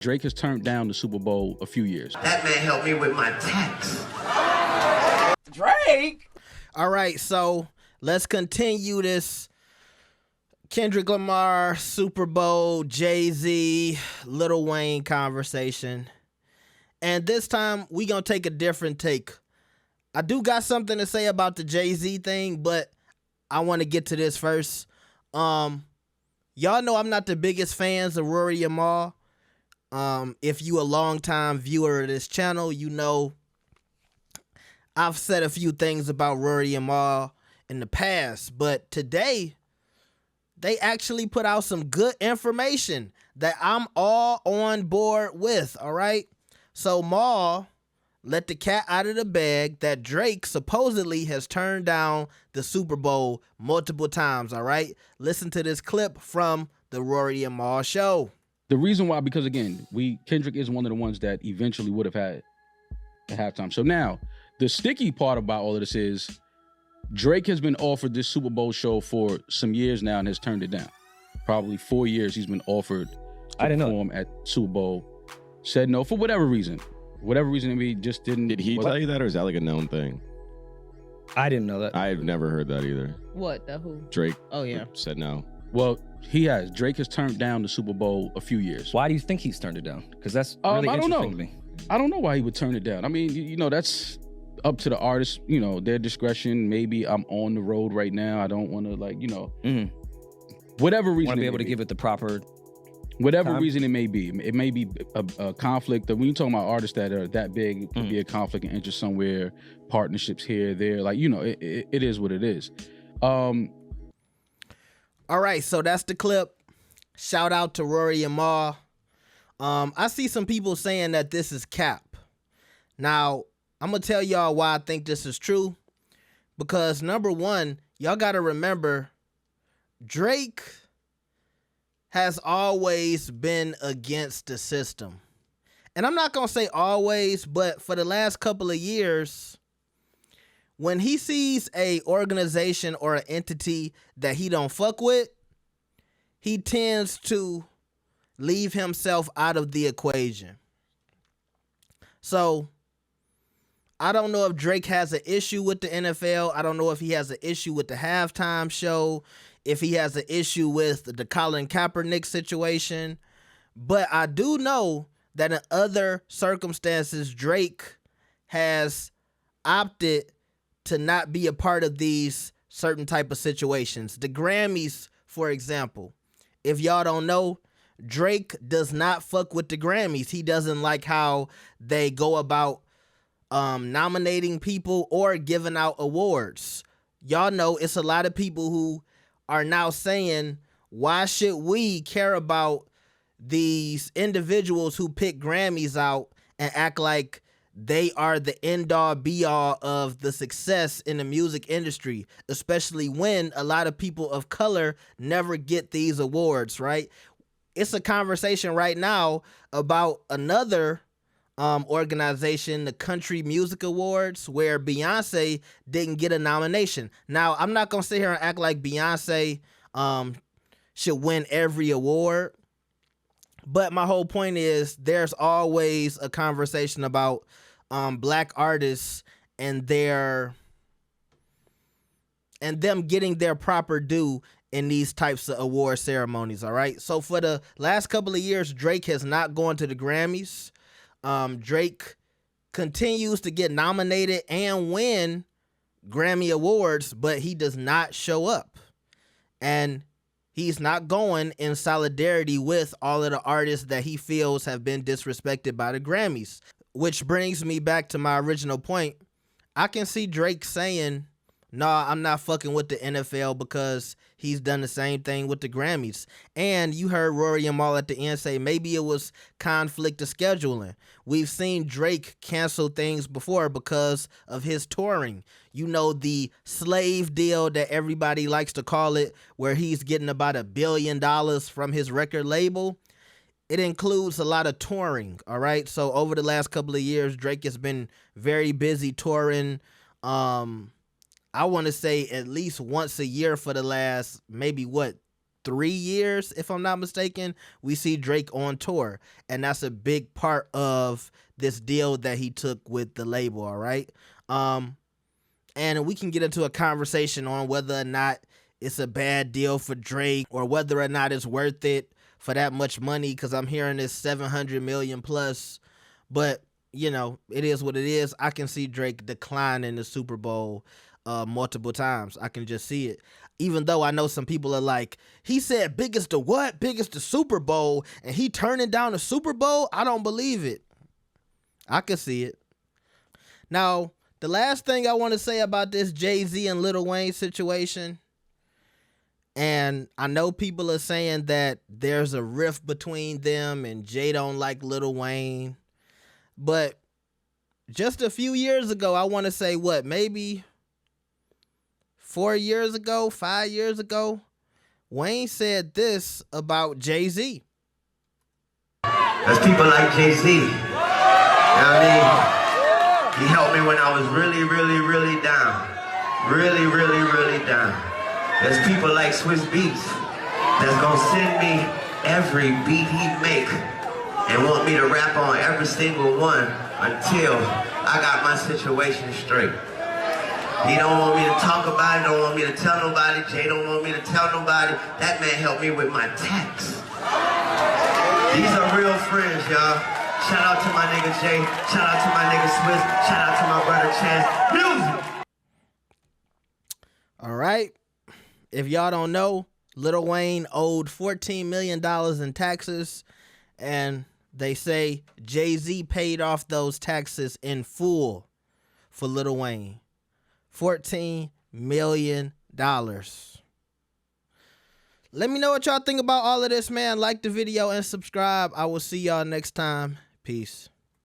Drake has turned down the Super Bowl a few years. That man helped me with my tax. Drake! All right, so let's continue this Kendrick Lamar, Super Bowl, Jay-Z, Lil Wayne conversation. And this time, we gonna take a different take. I do got something to say about the Jay-Z thing, but I want to get to this first. Y'all know I'm not the biggest fans of Rory and Mal. If you a longtime viewer of this channel, you know I've said a few things about Rory and Mal in the past, but today they actually put out some good information that I'm all on board with, all right? So Mal let the cat out of the bag that Drake supposedly has turned down the Super Bowl multiple times, all right? Listen to this clip from the Rory and Mal show. The reason why, because again, Kendrick is one of the ones that eventually would have had a halftime show. Now, the sticky part about all of this is Drake has been offered this Super Bowl show for some years now and has turned it down. Probably 4 years he's been offered to perform at Super Bowl. Said no for whatever reason. Whatever reason, he just didn't. Did he tell you that, or is that like a known thing? I didn't know that. I've never heard that either. What? The who? Drake. Oh, yeah. Said no. Well, he has. Drake has turned down the Super Bowl a few years. Why do you think he's turned it down? Because that's really interesting to me. I don't know why he would turn it down. I mean, you know, that's up to the artist, you know, their discretion. Maybe I'm on the road right now. I don't want to, like, you know, whatever reason. Want to be able to give it the proper whatever time. reason it may be. It may be a conflict. When you're talking about artists that are that big, it could be a conflict of interest somewhere, partnerships here, there. Like, you know, it is what it is. All right, so that's the clip. Shout out to Rory and Mal. I see some people saying that this is cap. Now, I'm going to tell y'all why I think this is true. Because number one, y'all got to remember, Drake has always been against the system. And I'm not going to say always, but for the last couple of years, when he sees a organization or an entity that he don't fuck with, he tends to leave himself out of the equation. So I don't know if Drake has an issue with the NFL. I don't know if he has an issue with the halftime show, if he has an issue with the Colin Kaepernick situation. But I do know that in other circumstances, Drake has opted to not be a part of these certain type of situations. The Grammys, for example, if y'all don't know, Drake does not fuck with the Grammys. He doesn't like how they go about nominating people or giving out awards. Y'all know it's a lot of people who are now saying, why should we care about these individuals who pick Grammys out and act like they are the end-all be-all of the success in the music industry, especially when a lot of people of color never get these awards, right? It's a conversation right now about another organization, the Country Music Awards, where Beyonce didn't get a nomination. Now, I'm not going to sit here and act like Beyonce should win every award, but my whole point is there's always a conversation about black artists and them getting their proper due in these types of award ceremonies, all right? So for the last couple of years, Drake has not gone to the Grammys. Drake continues to get nominated and win Grammy Awards, but he does not show up. And he's not going in solidarity with all of the artists that he feels have been disrespected by the Grammys. Which brings me back to my original point. I can see Drake saying, nah, I'm not fucking with the NFL because he's done the same thing with the Grammys. And you heard Rory and Mal at the end say maybe it was conflict of scheduling. We've seen Drake cancel things before because of his touring. You know, the slave deal that everybody likes to call it, where he's getting about $1 billion from his record label. It includes a lot of touring, all right? So over the last couple of years, Drake has been very busy touring. I want to say at least once a year for the last maybe 3 years, if I'm not mistaken, we see Drake on tour. And that's a big part of this deal that he took with the label, all right? And we can get into a conversation on whether or not it's a bad deal for Drake or whether or not it's worth it for that much money, because I'm hearing this 700 million plus. But, you know, it is what it is. I can see Drake decline in the Super Bowl multiple times. I can just see it. Even though I know some people are like, he said biggest to what? Biggest to Super Bowl, and he turning down the Super Bowl? I don't believe it. I can see it. Now, the last thing I want to say about this Jay-Z and Lil Wayne situation, and I know people are saying that there's a rift between them and Jay don't like Lil Wayne, but just a few years ago, I want to say maybe 4 years ago, 5 years ago, Wayne said this about Jay-Z. There's people like Jay-Z. You know what I mean? He helped me when I was really, really, really down. Really, really, really down. There's people like Swiss Beats that's gonna send me every beat he make and want me to rap on every single one until I got my situation straight. He don't want me to talk about it, don't want me to tell nobody. Jay don't want me to tell nobody. That man helped me with my tax. These are real friends, y'all. Shout out to my nigga Jay. Shout out to my nigga Swiss. Shout out to my brother Chance. Music! All right. If y'all don't know, Lil Wayne owed $14 million in taxes, and they say Jay-Z paid off those taxes in full for Lil Wayne. $14 million. Let me know what y'all think about all of this, man. Like the video and subscribe. I will see y'all next time. Peace.